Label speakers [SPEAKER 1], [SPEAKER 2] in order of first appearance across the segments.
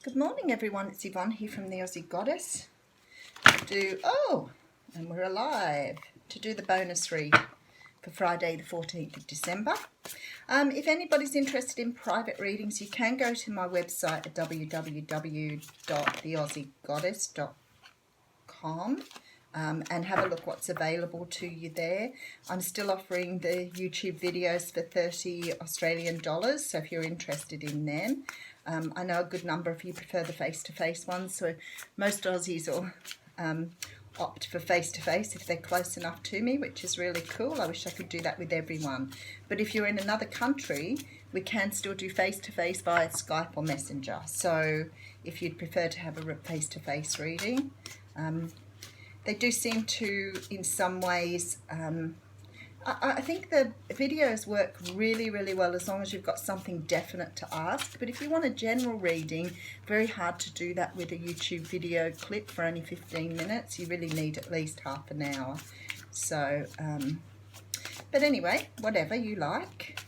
[SPEAKER 1] Good morning, everyone. It's Yvonne here from the Aussie Goddess. And we're alive to do the bonus read for Friday, the 14th of December. If anybody's interested in private readings, you can go to my website at www.theaussiegoddess.com and have a look what's available to you there. I'm still offering the YouTube videos for $30 Australian, so if you're interested in them. I know a good number of you prefer the face-to-face ones, so most Aussies will opt for face-to-face if they're close enough to me, which is really cool. I wish I could do that with everyone. But if you're in another country, we can still do face-to-face via Skype or Messenger. So if you'd prefer to have a face-to-face reading, they do seem to, in some ways, I think the videos work really, really well as long as you've got something definite to ask. But if you want a general reading, very hard to do that with a YouTube video clip for only 15 minutes. You really need at least half an hour. So, but anyway, whatever you like.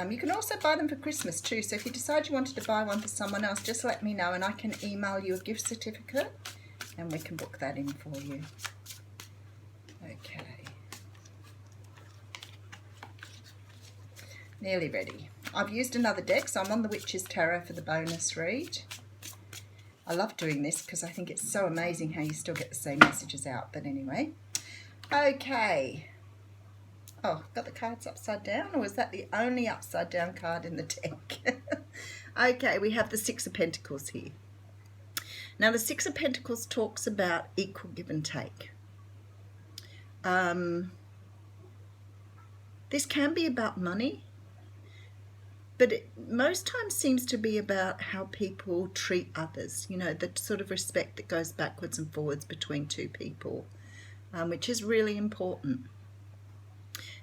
[SPEAKER 1] You can also buy them for Christmas too. So if you decide you wanted to buy one for someone else, just let me know and I can email you a gift certificate and we can book that in for you. Okay. Nearly ready. I've used another deck, so I'm on the Witch's Tarot for the bonus read. I love doing this because I think it's so amazing how you still get the same messages out. But anyway, okay. Oh, got the cards upside down, or was that the only upside down card in the deck? Okay, we have the Six of Pentacles here. Now, the Six of Pentacles talks about equal give and take. This can be about money, but it most times seems to be about how people treat others, you know, the sort of respect that goes backwards and forwards between two people, which is really important.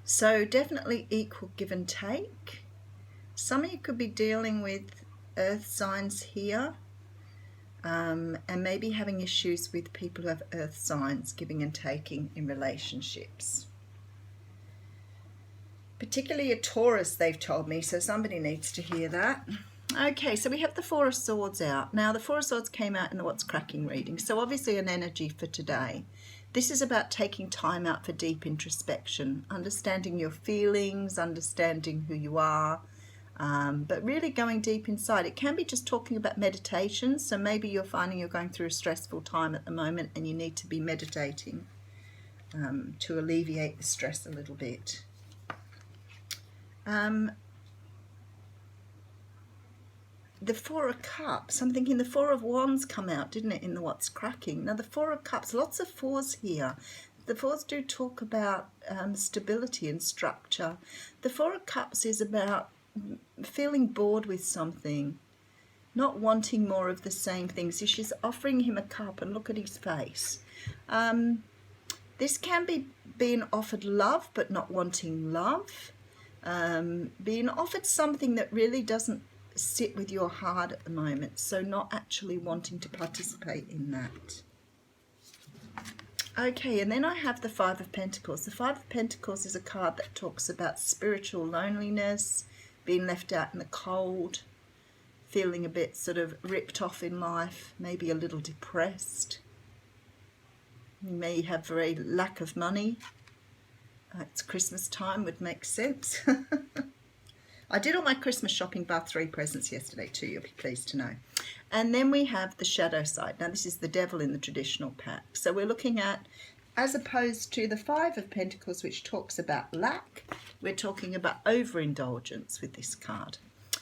[SPEAKER 1] So definitely equal give and take. Some of you could be dealing with earth signs here, and maybe having issues with people who have earth signs, giving and taking in relationships. Particularly a Taurus, they've told me, so somebody needs to hear that. Okay, so we have the Four of Swords out. Now, the Four of Swords came out in the What's Cracking reading, so obviously an energy for today. This is about taking time out for deep introspection, understanding your feelings, understanding who you are, but really going deep inside. It can be just talking about meditation, so maybe you're finding you're going through a stressful time at the moment and you need to be meditating to alleviate the stress a little bit. The Four of Cups, I'm thinking the Four of Wands come out, didn't it, in the What's Cracking? Now the Four of Cups, lots of fours here. The fours do talk about stability and structure. The Four of Cups is about feeling bored with something, not wanting more of the same thing. So she's offering him a cup and look at his face. This can be being offered love but not wanting love. Being offered something that really doesn't sit with your heart at the moment, so not actually wanting to participate in that. Okay, and then I have the Five of Pentacles. The Five of Pentacles is a card that talks about spiritual loneliness, being left out in the cold, feeling a bit sort of ripped off in life, maybe a little depressed. You may have very lack of money. It's Christmas time, would make sense. I did all my Christmas shopping, bar 3 presents yesterday too, you'll be pleased to know. And then we have the shadow side. Now this is the devil in the traditional pack. So we're looking at, as opposed to the Five of Pentacles, which talks about lack, we're talking about overindulgence with this card.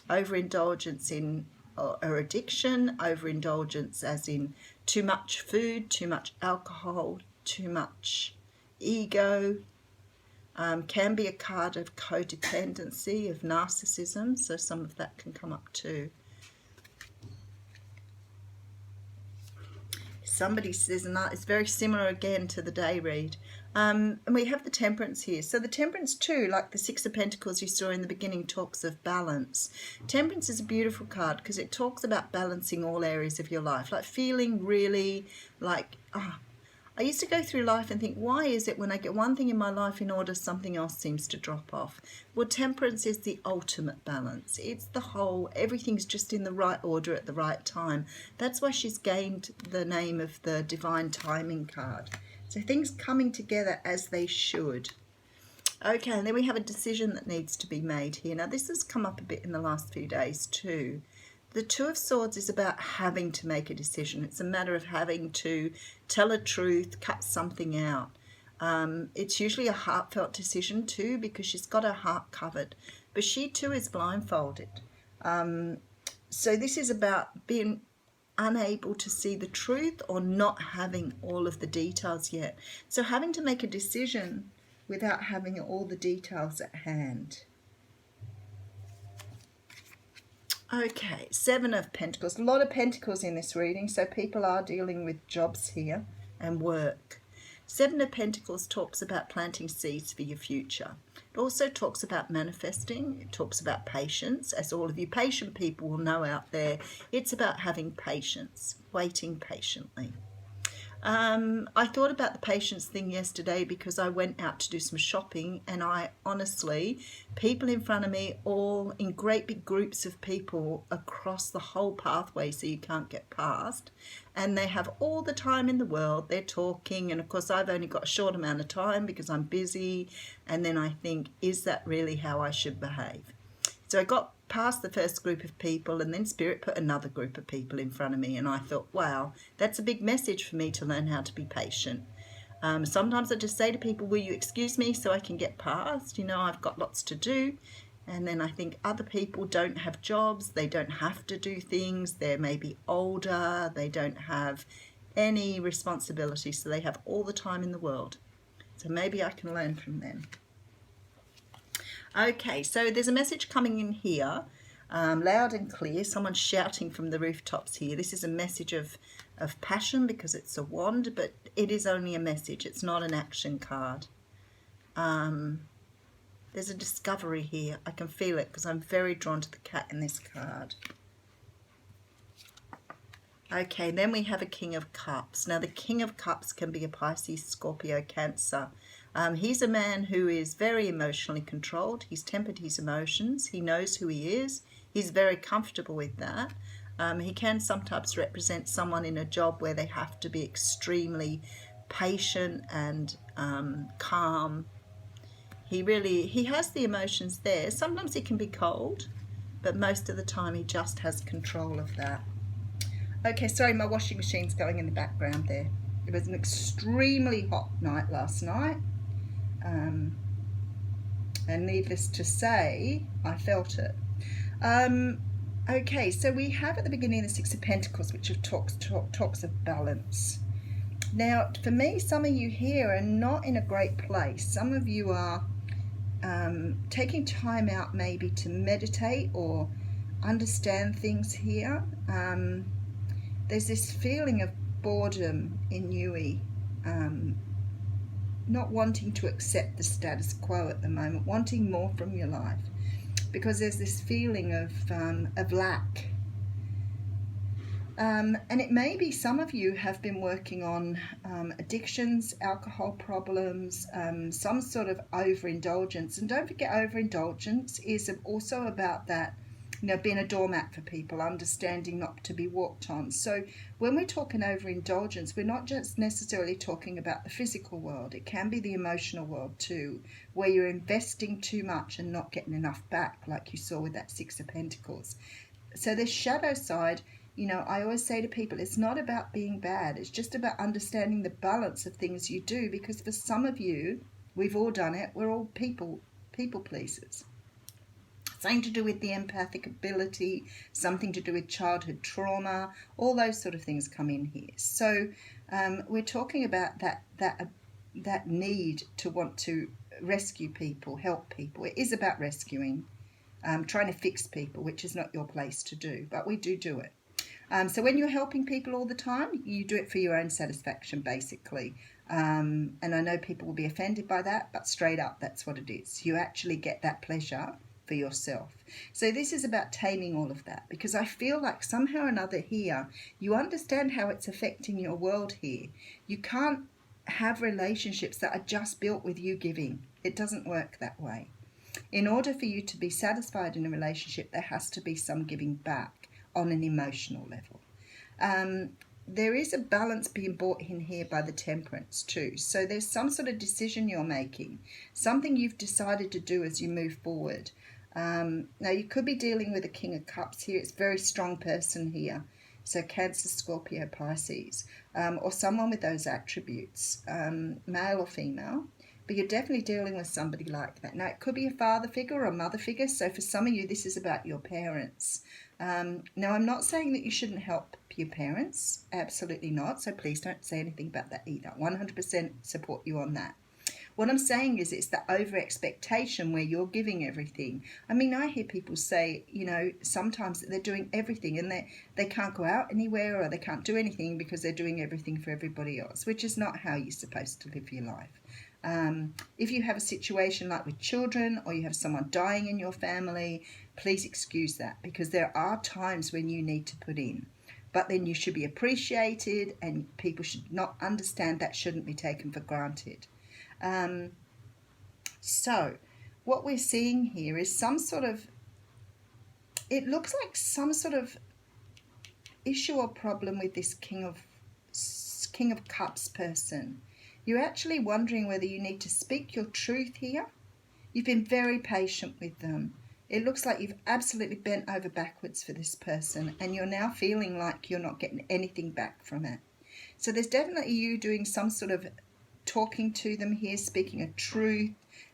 [SPEAKER 1] Overindulgence in or addiction, overindulgence as in too much food, too much alcohol, too much ego. Can be a card of codependency, of narcissism, so some of that can come up too. Somebody says it's very similar again to the day read. And we have the Temperance here. So the Temperance too, like the Six of Pentacles you saw in the beginning, talks of balance. Temperance is a beautiful card because it talks about balancing all areas of your life, like feeling really like, I used to go through life and think, why is it when I get one thing in my life in order, something else seems to drop off? Well, temperance is the ultimate balance. It's the whole, everything's just in the right order at the right time. That's why she's gained the name of the divine timing card. So things coming together as they should. Okay, and then we have a decision that needs to be made here. Now, this has come up a bit in the last few days too. The Two of Swords is about having to make a decision. It's a matter of having to tell a truth, cut something out. It's usually a heartfelt decision too, because she's got her heart covered. But she too is blindfolded. So this is about being unable to see the truth or not having all of the details yet. So having to make a decision without having all the details at hand. Okay, Seven of Pentacles. A lot of Pentacles in this reading, so people are dealing with jobs here and work. Seven of Pentacles talks about planting seeds for your future. It also talks about manifesting. It talks about patience. As all of you patient people will know out there, it's about having patience, waiting patiently. I thought about the patience thing yesterday because I went out to do some shopping, and I honestly, people in front of me, all in great big groups of people across the whole pathway so you can't get past, and they have all the time in the world. They're talking, and of course I've only got a short amount of time because I'm busy, and then I think, is that really how I should behave? So I got past the first group of people, and then Spirit put another group of people in front of me, and I thought, wow, that's a big message for me to learn how to be patient. Sometimes I just say to people, will you excuse me so I can get past? You know, I've got lots to do. And then I think other people don't have jobs, they don't have to do things, they're maybe older, they don't have any responsibility, so they have all the time in the world. So maybe I can learn from them. Okay, so there's a message coming in here, loud and clear. Someone's shouting from the rooftops here. This is a message of passion because it's a wand, but it is only a message. It's not an action card. There's a discovery here. I can feel it because I'm very drawn to the cat in this card. Okay, then we have a King of Cups. Now, the King of Cups can be a Pisces, Scorpio, Cancer. He's a man who is very emotionally controlled. He's tempered his emotions. He knows who he is. He's very comfortable with that. He can sometimes represent someone in a job where they have to be extremely patient and calm. He has the emotions there. Sometimes he can be cold, but most of the time he just has control of that. Okay, sorry, my washing machine's going in the background there. It was an extremely hot night last night. And needless to say, I felt it. Okay, so we have at the beginning the Six of Pentacles, which talks of balance. Now, for me, some of you here are not in a great place. Some of you are taking time out maybe to meditate or understand things here. There's this feeling of boredom in you, not wanting to accept the status quo at the moment, wanting more from your life, because there's this feeling of lack. And it may be some of you have been working on addictions, alcohol problems, some sort of overindulgence. And don't forget, overindulgence is also about that, you know, being a doormat for people, understanding not to be walked on. So when we're talking overindulgence, we're not just necessarily talking about the physical world. It can be the emotional world too, where you're investing too much and not getting enough back, like you saw with that Six of Pentacles. So the shadow side, you know, I always say to people, it's not about being bad. It's just about understanding the balance of things you do, because for some of you, we've all done it. We're all people pleasers. Something to do with the empathic ability, something to do with childhood trauma, all those sort of things come in here. So we're talking about that need to want to rescue people, help people. It is about rescuing, trying to fix people, which is not your place to do, but we do it. So when you're helping people all the time, you do it for your own satisfaction, basically. And I know people will be offended by that, but straight up, that's what it is. You actually get that pleasure for yourself. So this is about taming all of that, because I feel like somehow or another here, you understand how it's affecting your world here. You can't have relationships that are just built with you giving. It doesn't work that way. In order for you to be satisfied in a relationship, there has to be some giving back on an emotional level. There is a balance being brought in here by the Temperance too. So there's some sort of decision you're making, something you've decided to do as you move forward. Now you could be dealing with a King of Cups here. It's a very strong person here. So Cancer, Scorpio, Pisces, or someone with those attributes, male or female. But you're definitely dealing with somebody like that. Now, it could be a father figure or a mother figure. So for some of you, this is about your parents. Now, I'm not saying that you shouldn't help your parents. Absolutely not. So please don't say anything about that either. 100% support you on that. What I'm saying is it's the over-expectation where you're giving everything. I mean, I hear people say, you know, sometimes that they're doing everything and they can't go out anywhere or they can't do anything because they're doing everything for everybody else, which is not how you're supposed to live your life. If you have a situation like with children or you have someone dying in your family, please excuse that, because there are times when you need to put in. But then you should be appreciated, and people should not understand that shouldn't be taken for granted. So what we're seeing here is some sort of, it looks like some sort of issue or problem with this King of Cups person. You're actually wondering whether you need to speak your truth here. You've been very patient with them. It looks like you've absolutely bent over backwards for this person, and you're now feeling like you're not getting anything back from it. So there's definitely you doing some sort of talking to them here, speaking a truth,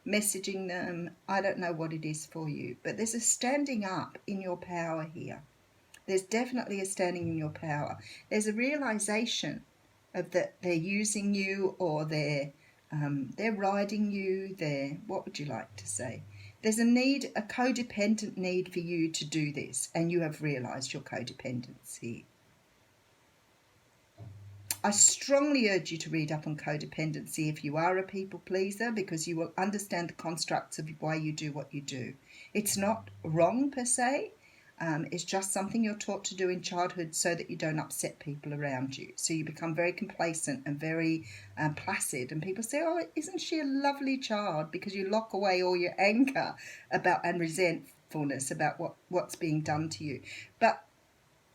[SPEAKER 1] messaging them. I don't know what it is for you, but there's a standing up in your power here. There's definitely a standing in your power. There's a realization of that they're using you, or they're riding you. What would you like to say? There's a need, a codependent need for you to do this, and you have realized your codependence here. I strongly urge you to read up on codependency if you are a people pleaser, because you will understand the constructs of why you do what you do. It's not wrong per se. It's just something you're taught to do in childhood so that you don't upset people around you. So you become very complacent and very placid. And people say, oh, isn't she a lovely child? Because you lock away all your anger and resentfulness about what's being done to you. But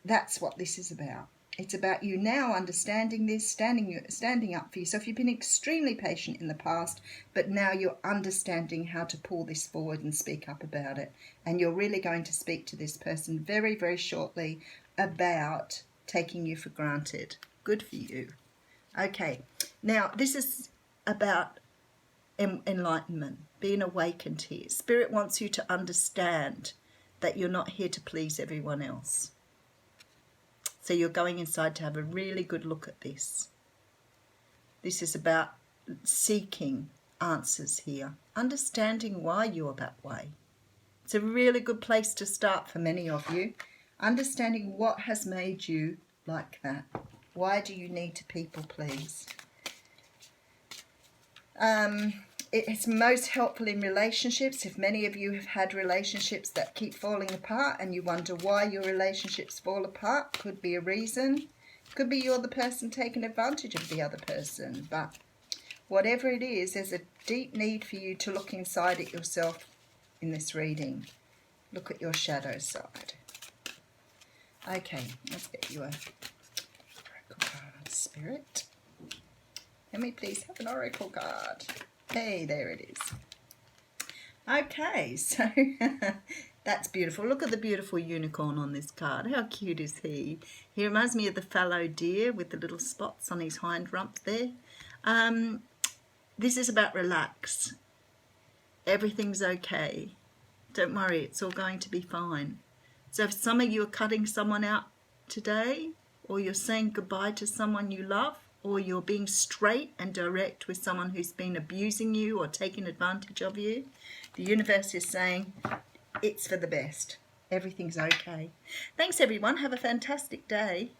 [SPEAKER 1] that's what this is about. It's about you now understanding this, standing up for yourself. You've been extremely patient in the past, but now you're understanding how to pull this forward and speak up about it. And you're really going to speak to this person very, very shortly about taking you for granted. Good for you. Okay, now this is about enlightenment, being awakened here. Spirit wants you to understand that you're not here to please everyone else. So you're going inside to have a really good look at this. This is about seeking answers here, understanding why you're that way. It's a really good place to start for many of you, understanding what has made you like that. Why do you need to people please? It's most helpful in relationships. If many of you have had relationships that keep falling apart and you wonder why your relationships fall apart, could be a reason. Could be you're the person taking advantage of the other person. But whatever it is, there's a deep need for you to look inside at yourself in this reading. Look at your shadow side. Okay, let's get you a oracle card, Spirit. Let me please have an oracle card. Hey, there it is. Okay, so that's beautiful. Look at the beautiful unicorn on this card. How cute is he? He reminds me of the fallow deer with the little spots on his hind rump there. This is about relax. Everything's okay. Don't worry, it's all going to be fine. So if some of you are cutting someone out today, or you're saying goodbye to someone you love, or you're being straight and direct with someone who's been abusing you or taking advantage of you, the universe is saying it's for the best. Everything's okay. Thanks, everyone. Have a fantastic day.